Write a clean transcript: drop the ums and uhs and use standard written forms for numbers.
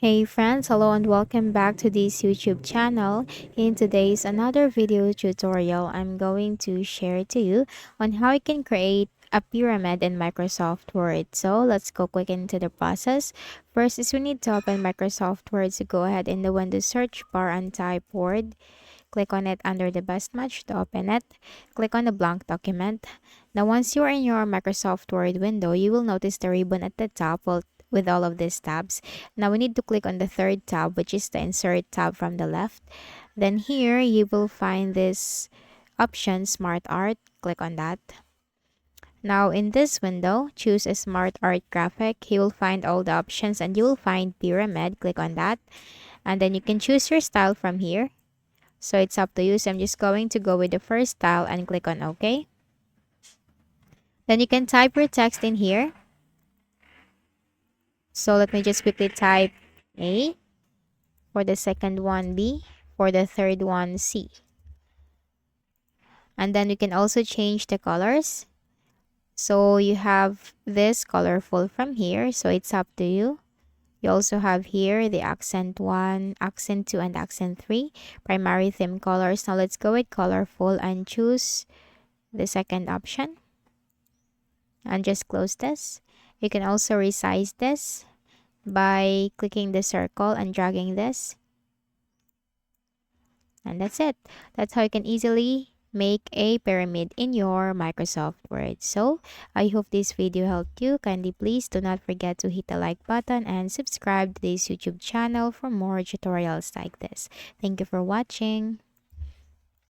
Hey friends, hello and welcome back to this YouTube channel. In today's another video tutorial, I'm going to share to you on how you can create a pyramid in Microsoft Word. So let's go quick into the process. First is we need to open Microsoft Word. So go ahead in the Windows search bar and type Word. Click on it under the best match to open it. Click on the blank document. Now once you are in your Microsoft Word window, you will notice the ribbon at the top with all of these tabs. Now we need to click on the third tab, which is the insert tab from the left. Then here you will find this option Smart Art. Click on that. Now in this window, choose a Smart Art graphic. You will find all the options and you will find pyramid. Click on that. And then you can choose your style from here. So it's up to you. So I'm just going to go with the first style and click on OK. Then you can type your text in here. So let me just quickly type A. For the second one, B. For the third one, C. And then you can also change the colors. So you have this colorful from here. So it's up to you. You also have here the accent 1, accent 2, and accent 3. Primary theme colors. Now let's go with colorful and choose the second option. And just close this. You can also resize this by clicking the circle and dragging this. And that's it. That's how you can easily make a pyramid in your Microsoft Word. So, I hope this video helped you. Kindly please do not forget to hit the like button and subscribe to this YouTube channel for more tutorials like this. Thank you for watching.